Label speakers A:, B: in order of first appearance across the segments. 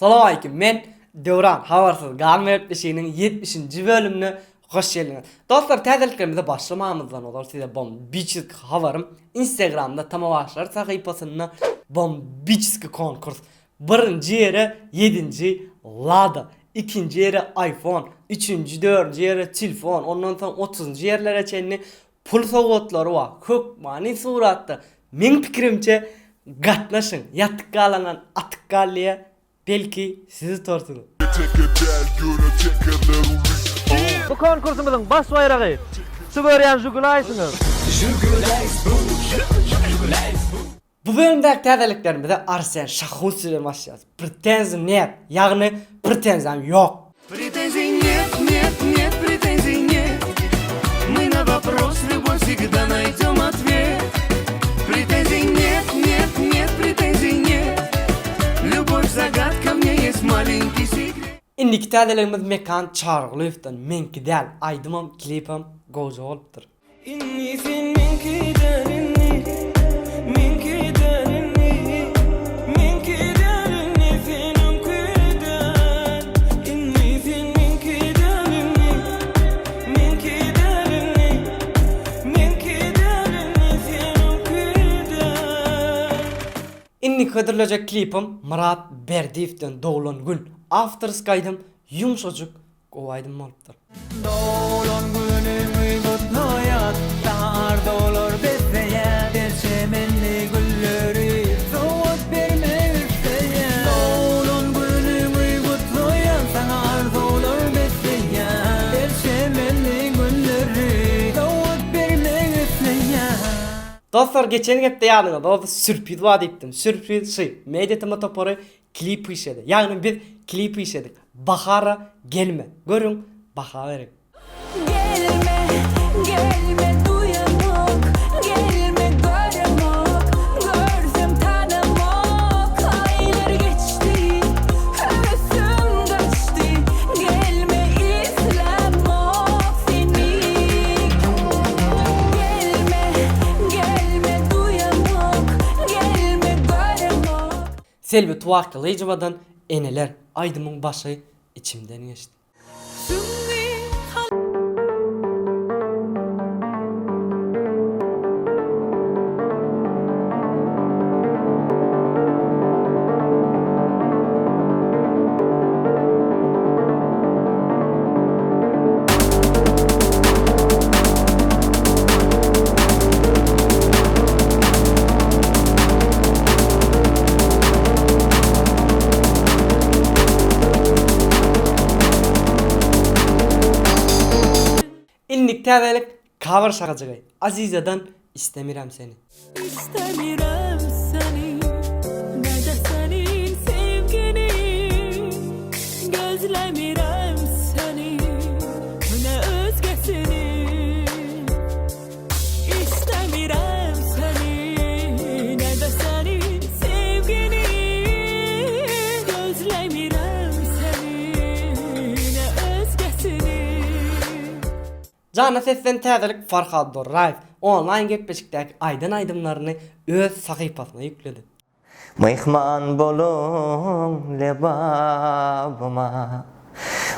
A: Salam aleyküm, men Devran Havarsız Galma Öpleşiğinin 70. bölümüne hoş geldiniz. Dostlar, təzəliklərimizə başlamamızdan olur size bombicik havarım. Instagramda Tamavaşlar sayfasında bombicik konkurs. Birinci yere 7. Lada, ikinci yere iPhone, üçüncü, dördüncü yere telefon, ondan sonra 30. yerlere çenli pul soğutları var. Çok mani suratda. Men fikrimce gatlaşın. Yatık kalanan atık kalliye belki sizi tortunur.
B: Bu konkursumuzun baş bayrağı Sibiryan Jugulaysınız.
A: Bu bölümdeki təzəliklərimizə Arsen Şahus ile başlayacağız. Pretenzim net, yani pretenzim yok.
C: Претензий нет, нет, нет, претензий нет. Мы на вопрос любой всегда найдем ответ. Претензий нет, нет, нет, претензий нет. Любовь загадка, в ней есть маленький секрет.
A: İndiki təzəliklərimiz mekan çağrılıyıftan. Menki del, aydımam, klipim, gozu olubdur.
C: إني في منك دارني منك دارني منك دارني في نكدان إني في منك دارني منك دارني منك دارني في نكدان.
A: İndiki kadırılacak klipim Murat Berdiyev'den Doğulan Gül. Afters kaydım yumuşacık kovaydım olubdur.
C: Doğulan günümü kutlayan Dağar dolur besleyen Derçemenli gülleri Soğut verme üsteyen Doğulan günümü kutlayan Dağar dolur besleyen Derçemenli gülleri Soğut verme üsteyen.
A: Dostlar, geçen hepte yanına da sürpriz var deyiptim. Sürpriz medyatıma toparı klip işledi. Yani bir klip işledik. Bahara gelme. Görün, baha verin.
D: Gelme, gelme duyamak, gelme göremak, görsem tanımak, aylar geçti, hevesім kaçtı, gelme izlemek seni. Gelme duyamak, gelme göremak.
A: Selvi Tuvakkılıcıvadan eneler aydımın başı içimden geçti. İndik təzəlik cover şarkıcığı Aziza'dan İstemirəm seni.
D: İstemiyorum seni, ne de senin sevgini. Gözlemiyorum seni, ne özgesini. İstemiyorum seni, ne de senin sevgini. Gözlemiyorum seni, ne özgesini.
A: Cana sesten təzəlik Farhad Dorrayev online getbeşikdeki aydın aydımlarını öz sayfasına yükledi.
E: Mehman bolun lebabıma,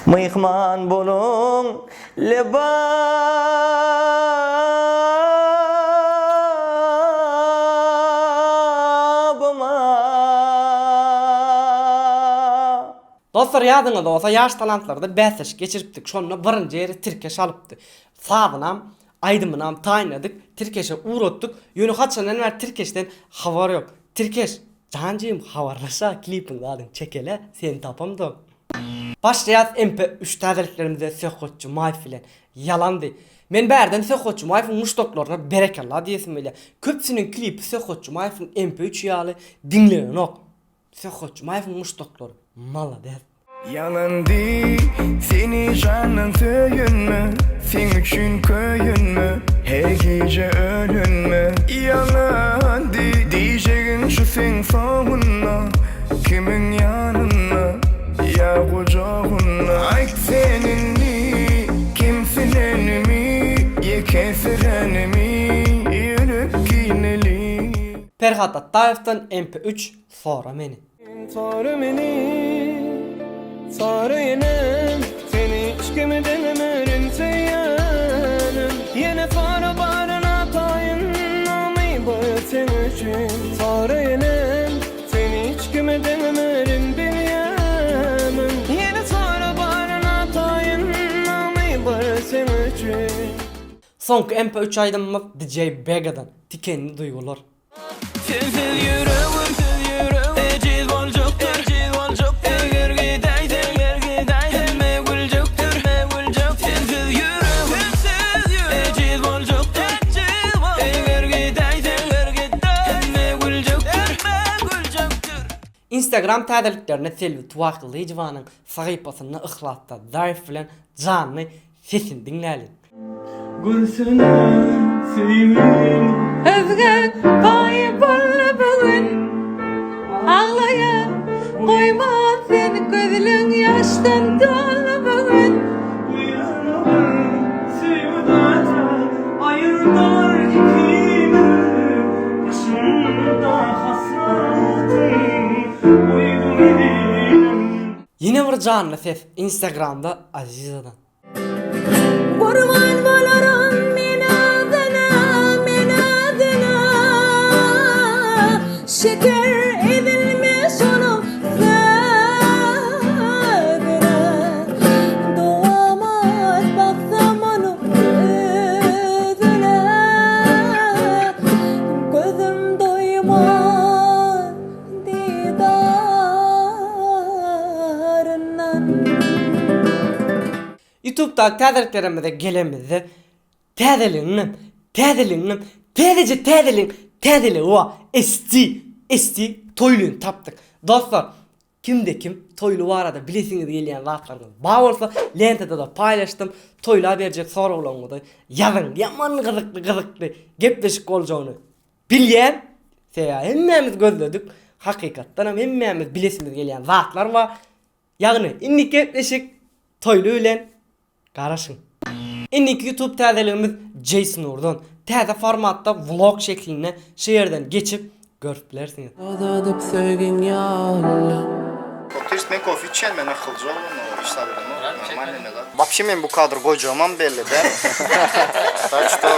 E: mehman bolun lebabıma.
A: Dostlar, yadınızda olsa yaş talantlarda bəsəş geçiripdik. Şonuna birinci yeri Tirkeş alıptı. Sağınam, aydımınam tayinladık. Tirkeş'e uğrattık. Yönü kaçanan ver Tirkeş'ten havar yok. Tirkeş, cancığım havarlaşa klipini adın çekele seni tapam da. Başlayaz MP3 təzəliklərimize söhkotçu mayfilen. Yalandı. Men bərdən söhkotçu mayfın muştoklarına berekallah diyesim öyle. Köpsünün klipi söhkotçu mayfın MP3 yalı dinleyen ok. Söhkotçu mayfın muştokları. Mala der.
C: Yalan değil, seni canın söyünme. Sen üçün köyünme, her gece ölünme. Yalan değil, diyeceğin şu sen sağınla. Kimin yanına, ya kucağına. Ay seninli, kimsin enemi, ye kesirenimi, yürüp gineli.
A: Ferhat Attayev'dan MP3 sonra meni.
C: Sarı meni, sarı yenem, seni hiç kimi denemerin seyyanım. Yine sarı barına tayın, namı boyu sen için. Sarı yenem, seni hiç kimi denemerin bilyamım. Yine sarı barına tayın, namı boyu sen için.
A: Sonki MP3 aydınımız DJ Bega'dan Tikenli Duygular.
C: Sensiz yüreğim, eciz olacaktur, eğer gideysen, me gülecektir. Sensiz yüreğim, eciz olacaktur, eğer gideysen, me gülecektir.
A: Instagram täzeliklerine Selvi Tuvaklı Ejwanın sahypasynda ıhlatda zarif bilen canly sesini dinläli.
C: Gülsünü sevim.
D: Özge kaybollu bugün Ağlaya koyma seni gözlün yaştan dolu bugün
A: Yine bir canlı ses Instagram'da Aziza'dan.
D: Kurban bolurum men adına Şeker edilmiş onu zadına Doğamaz baksam onu gözüne Gözüm doymaz didarından
A: YouTube'da täzeliklerimize gelemizde täzeliğinim o esti toyluyun taptık. Dostlar kimde kim toylu var arada bilesiniz gelen zatlarınız bağ olsa lentede de paylaştım. Toyla verecek sorularımı da yazın yaman kızıklı gepleşik olacağını bilyen hemmemiz gözledik. Hakikaten hemmemiz bilesiniz gelen zatlar var. Yani inni gepleşik toylu ile Garaşın. İnniki YouTube täzeliğimiz Jason Urdan. Täze formatda vlog şeklinde şehirden geçip görüp bilersiniz.
F: Adadıp sevgin ya Allah.
G: Oturist men kofi içen men akılcı olun o işler bilmem. Normal ne kadar. Вообще men bu kadar kocaman belli de. Так что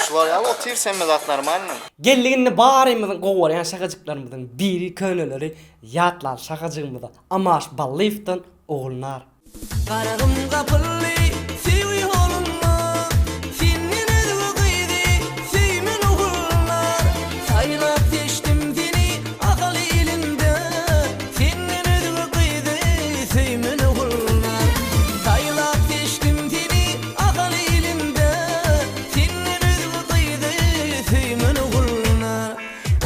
G: şular ya oturist sen medak normal.
A: Gelliğinde bağırımızın qoğurayan şakacıklarımızın biri könüleri yatlar şakacığımızda Amaş Ballif'tan oğullar.
C: Karagım kapıllı, sevi olunma, senin adı kıydı, sevmin oğullar. Saylap geçtim seni akıl elinde, senin adı kıydı, sevmin oğullar. Saylap geçtim seni akıl elinde, senin adı kıydı, sevmin oğullar.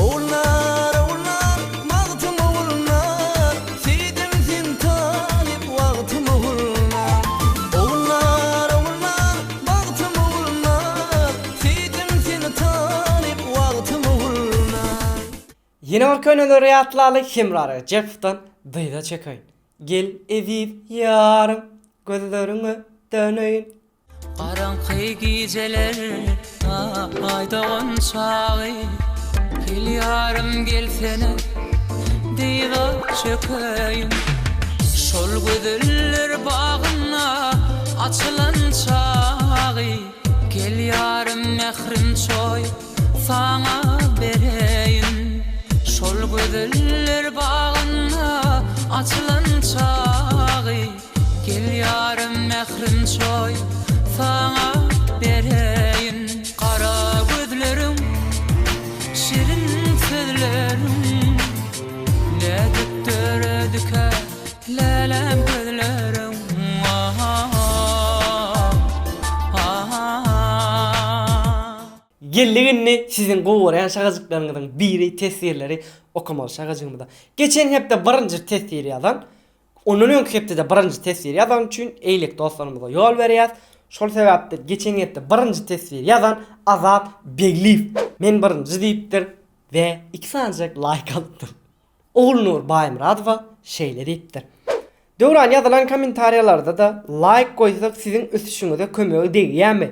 C: Oğullar, oğullar, mağdım oğullar, sevdim sen talip vaktim oğullar.
A: Yine var könüleri yatlalı Himrarı Jeff'tan dıyda çekayın. Gel evip yarım gözlerimi döneyim.
D: Qaranqı geceler aydağın çağı Gel yarım gel sene deyda çökeyim Şol gözler bağına açılan çağı Gel yarım mehrim çoy sana bereyim Şol gözler bağına açılan çağı Gel yarım mehrim çoy sana bereyim Kara gözlerim, şirin sözlerim Ledik döredike, lelem gözlerim
A: Gelliğini sizin qoğurayan şakacıklarınızın biri tesirleri okumalı şakacığımda. Geçen hepte barıncı tesiri yazan, onun önkü hepte de barıncı tesiri yazan için eylik dostlarımıza yol veriyaz. Şol sebeptir geçen hepte barıncı tesiri yazan Azat Beglif. Men barıncı deyiptir ve 2 sancak like attım. Oğulnur Bayım Radva şeyle deyiptir. Dövran yazılan komentaryalarda da like koysak sizin üstüşünüze kömöğü değil yani.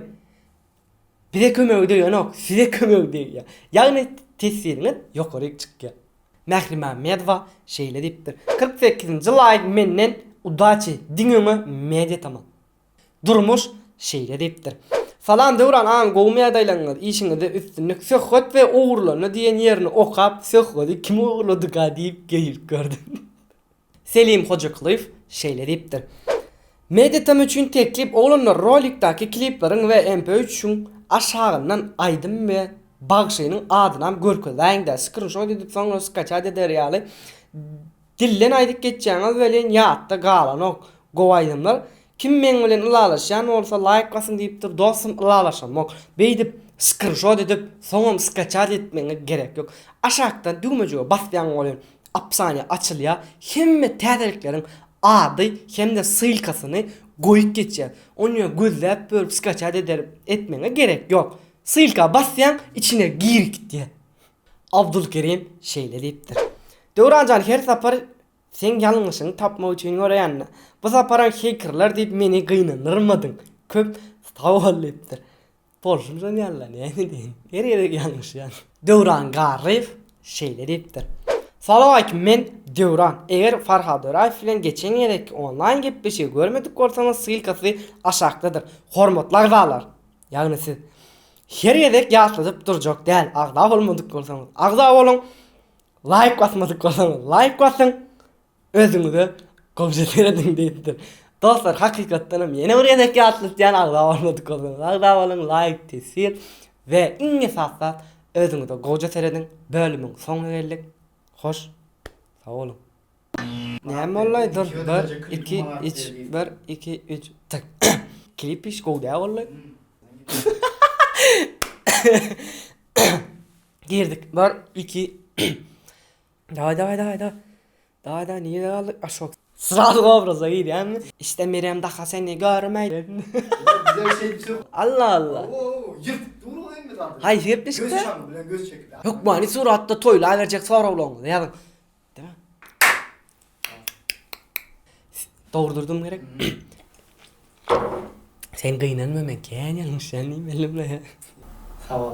A: Bize kömöğü değil yok, size kömöğü değil ya. Yani tesiriniz yukarı çıkıyor. Mehrima Medva şeýle dipdir. 48-nji like menden udaçy diňimi medya tamam. Durmuş şeýle dipdir. Falan döwran an gowmy adaylaňyz işiňizde üstünlük söhbet we ugurlany diýen ýerini okap söhbeti kim ugurlady ga diýip gelip gördüm. Selim Hojaklyf şeýle dipdir. Mediatam üçin teklip olunlar rolikdaki klipleriň we MP3 şun aşağından aydym we bagşynyň adynan görkezäňde screenshot edip soňra skaçat eder ýaly. Dillen aýdyp geçýäňiz bilen ýatda galanok gowaýdymlar. Kim men bilen ulalaşan bolsa like basyn diýipdir, dostum ulalaşanmok. Beýdip screenshot edip soňra skaçat etmeňe gerek ýok. Aşağıdan düğmejige basýan bolan apsany açylýar. Hemme täzeliklerin ady hem de sylkasyny goýup geçýär. Onu gözläp bölüp skaçat etmeňe gerek ýok. Sylka basýan içine girik diýär. Abdulkerim şeýle diýipdir. Döwranjan her sapar sen ýalňyşyny tapmak üçin görýän. Bu saparan hackerler diýip meni gynanyrmadyň. Köp tawal etdir. Bolşumjan ýalla näme diýin? Her ýere ýalňyş ýa. Döwran Garif şeýle diýipdir. Salam men Döwran. Eger Farhad Öraýew bilen geçen ýerek online gepleşi görmedik bolsaňyz sylkasy aşağıdadır. Hormatly agzalar. Ýagny siz her ýerde ýatlyp durjak däl. Agza bolmadyk bolsaňyz agza bolun. Like basmadyk bolsaňyz like basın. Özüňizi gowjatyrdyň diýipdir. Dostlar hakykatdan ýene bir ýerde ýatlyp ýan agza bolmadyk bolsaňyz agza bolun, like tesir we iň esasat özüňizi gowjatyrdyň. Bölümiň soňuna geldik. Hoş. Sağ olun. Näme bollaý? Dur. 1 2 3 1 2 3 tak. Klip iş gowda bollaý. Girdik. 1 2 Daha niye aldık? Aşok. Sıralı obraza gidiyor. İşte Meryem daha seni görmeydi. Allah Allah.
G: Yırt. Dur olayım mı zaten?
A: Hayır hep de
G: Göz çamı bilen göz çekti.
A: yok bu hani suratta toyla verecek sonra oğlum. Yani. Değil mi? Doğurdurdum gerek. Sen kıynanma ben yanlış yani benimle ya.
G: Sağ ol.